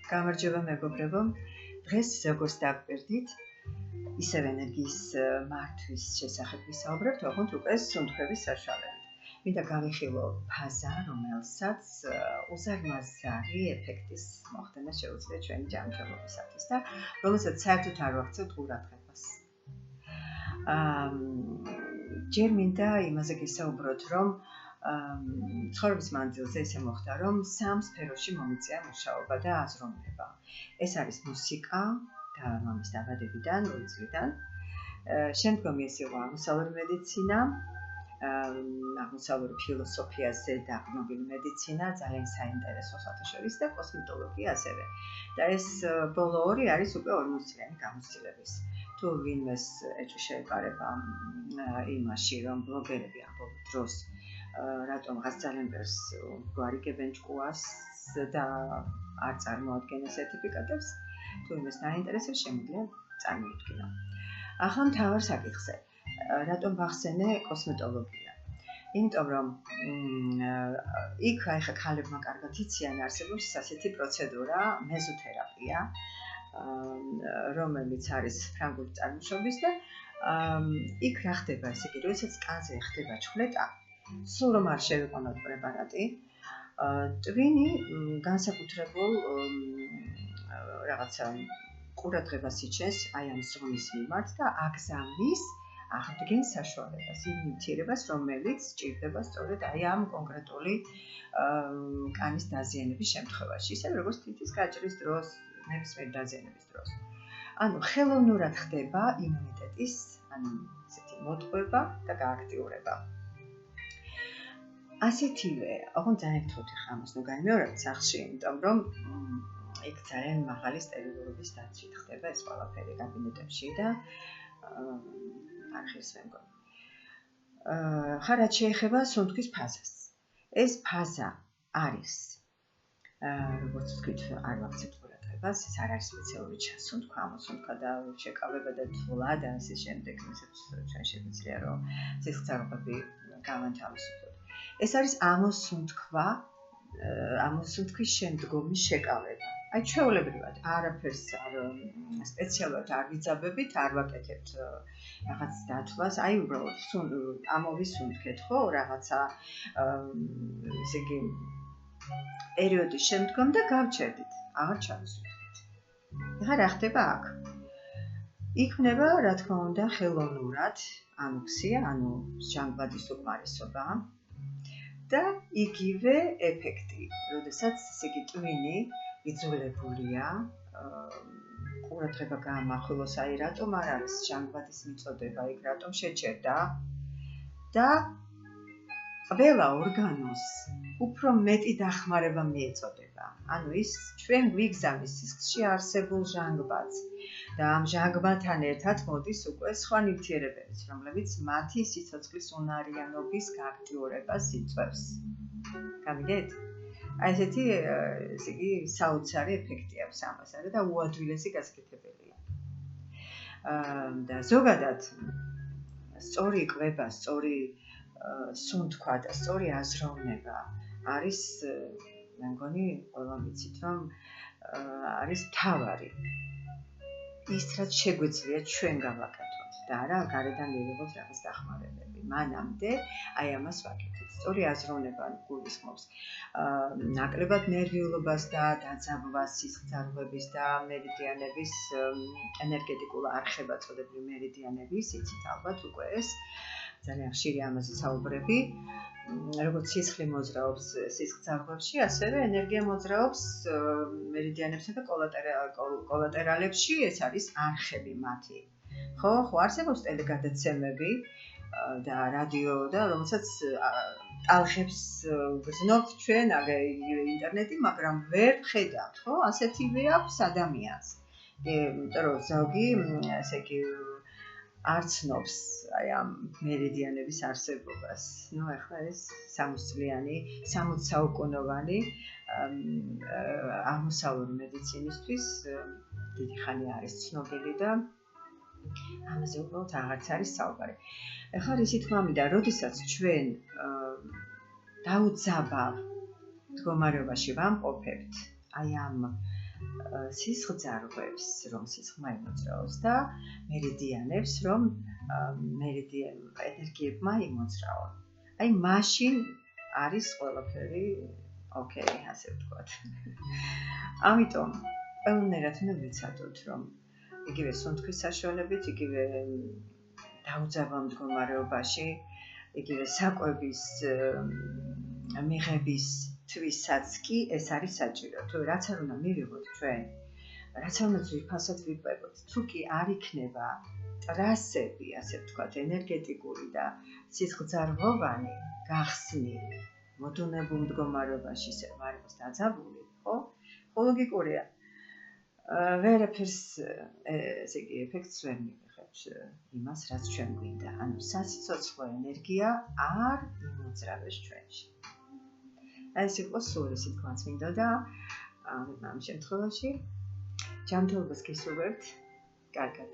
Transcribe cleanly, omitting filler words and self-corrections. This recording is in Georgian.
გამარჯობა მეგობრებო, დღეს როგორც დაგვერდით, ისევ ენერგიის მართვის შესახებ ვისაუბრებთ, ოღონდ უკვე სუნთქების საშუალებით. მინდა გავიხილო ფაზა, რომელსაც უზარმაზარი ეფექტის მოხდენა შეუძლია ჩვენი ჯანმრთელობისათვის და რომელსაც საერთოდ არ ვაქცევთ ყურადღებას. ჯერ მინდა იმაზე გისაუბროთ, რომ ცხოვრების მანძილზე ისე მოხდა, რომ სამ სფეროში მომიწია მუშაობა და აზროვნება. ეს არის მუსიკა და მამის დაბადებიდან, 2 წლიდან. შემდგომ ეს იყო აღმოსავლური მედიცინა, აღმოსავლური ფილოსოფიაზე დაყრდნობილი მედიცინა, ძალიან საინტერესო საერთაშორის და კოსმეტოლოგია ასევე. და ეს ბოლო ორი არის უკვე 40 წლიანი გამოცდილების. თუ ვინმეს ეჭვი შეეპარება იმაში, რომ ბლოგერები ამ ბოლო დროს რატომღაც ძალიან ბევრს გვარიგებენ ჭკუას და არ წარმოადგენენ სერტიფიკატებს, თუ იმას დაინტერესებს, შემიძლია წარმოიდგინო. ახლა მთავარ საკითხზე, რატომ ვახსენე კოსმეტოლოგია? იმიტომ რომ იქ ახლა ქალებმა კარგად იციან, არსებობს ასეთი პროცედურა, მეზოთერაპია, რომელიც არის ფრანგული წარმოშობის და იქ რა ხდება, ესე იგი, როდესაც კანზე ხდება ჩხლეტა, სულ რომ არ შევიყონოთ პრეპარატი, ტვინი განსაკუთრებულ რაღაცა ყურადღებას იჩენს აი ამ ზღვის მიმართ და აგზავნის აღდგენ საშუალებას, იმ ნივთიერებას, რომელიც სჭირდება სწორედ აი ამ კონკრეტული კანის დაზიანების შემთხვევაში, ისე როგორც თითის გაჭრის დროს, ნებისმიერ დაზიანების დროს. ანუ ხელოვნურად ხდება იმუნიტეტის, ანუ ესეთი მოტყუება და გააქტიურება. ასეთივე, ოღონდ ძალიან გთხოვთ ახლა ამას ნუ გაიმეორებთ სახლში, იმიტომ რომ იქ ძალიან მაღალი სტერილურობის დაცვით ხდება ეს ყველაფერი კაბინეტებში და არხის მე მგონი. ხა რაც შეეხება სუნთქვის ფაზას. ეს ფაზა არის, როგორც ვთქვით, არ ვაქცევთ ყურადღებას, ეს არ არის სპეციალური ჩასუნთქვა, ამოსუნთქვა და შეკავება და თვლა და ასე შემდეგ, ისეც ჩვენ შეგვიძლია რომ სისხლძარღვები გავანთავისუფლოთ. ეს არის ამოსუნთქვის შემდგომი შეკავება. აი ჩვეულებრივად არაფერს არ სპეციალურად არ ვიძაბებით, არ ვაკეთებთ რაღაც დათვლას, აი უბრალოდ ამოვისუნთქეთ, ხო, რაღაცა ესე იგი პერიოდის შემდგომ და გავჩერდით, აღარ ჩავისუნთქეთ. ახლა რა ხდება აქ? იქმნება, რა თქმა უნდა, ხელოვნურად ანუქსია, ანუ ჟანგბადის უკმარისობა და იგივე ეფექტი, როდესაც ესე იგი ტვინი იძულებულია ყურადღება გაამახვილოს, აი რატომ არ არის ჟანგბადის მიწოდება, იქ რატომ შეჩერდა და ყველა ორგანოს უფრო მეტი დახმარება მიეწოდება. ანუ ის ჩვენ გვიგზავნის სისხლში არსებულ ჟანგბადს და ამ ჟანგბადთან ერთად მოდის უკვე სხვა ნივთიერებებიც, რომლებიც მათი სიცოცხლის უნარიანობის გააქტიურებას იწვევს. გამიგეთ? აი ესეთი, ესე იგი, საოცარი ეფექტი აქვს ამასადა და უადვილესი გასაკეთებელია. და ზოგადად სწორი კვება, სწორი სუნთქვა და სწორი აზროვნება არის, მე მგონი, ყველა ვიცით, რომ არის მთავარი. ის რაც შეგვიძლია ჩვენ გავაკეთოთ და არა გარედან მივიღოთ რაღაც დახმარებები. მანამდე აი ამას ვაკეთებთ. სწორი აზროვნება გულისხმობს ნაკლებად ნერვიულობას და დაძაბვას სისხლძარღვების და მერიდიანების ენერგეტიკულ არხება წოდებული მერიდიანების, იცით ალბათ უკვე ეს ძალიან ხშირი ამაზე საუბრები, როგორც სისხლი მოძრაობს სისხლძარღვებში, ასევე ენერგია მოძრაობს მერიდიანებსა და კოლატერალებში, ეს არის არხები მათი. ხო, არსებობს ტელეგადაცემები და რადიო და რომელსაც ტალღებს გზნობთ ჩვენ ინტერნეტი, მაგრამ ვერ ხედავთ, ხო? ასეთივე აქვს ადამიანს. იმიტომ რომ ზოგი, ესე იგი, არ ცნობს აი ამ მერიდიანების არსებობას. ნუ ახლა ეს 60 წლიანი, 60 საუკუნოვანი აღმოსავლური მედიცინისთვის დიდი ხანი არის ცნობილი და ამაზე უბრალოდ აღარც არის საუბარი. ახლა რისი თქმა მინდა, როდესაც ჩვენ დაუძაბავ მდგომარეობაში ვამყოფებთ აი ამ სისხლძარღვებს, რომ სისხლმა იმოძრაოს და მერიდიანებს, რომ მერიდიან ენერგიებმა იმოძრაონ. აი მაშინ არის ყველაფერი ოკეი, ასე ვთქვათ. ამიტომ ყველანაირად უნდა ვიცადოთ, რომ იგივე სუნთქვის საშუალებით, იგივე დაუძაბავ მდგომარეობაში, იგივე საკვების მიღების თვისაც კი ეს არის საჭირო. თუ რაც არ უნდა მივიღოთ ჩვენ, რაც არ უნდა ძვირფასად ვიყვებოთ, თუ კი არ იქნება ტრასები, ასე ვთქვათ, ენერგეტიკური და სისხლძარღვოვანი გახსნილი, მოდუნებულ მდგომარეობაში არ იყოს დაძაბული, ხო? ლოგიკურია. ვერაფერს ესე იგი ეფექტს ვერ მივიღებთ იმას, რაც ჩვენ გვინდა. ანუ სასიცოცხლო ენერგია არ იმოძრავებს ჩვენში. ეს იყო სულ ისიც თქვაც მინდოდა ამ შემთხვევაში. ჯანმრთელობას გისურვებთ. კარგად.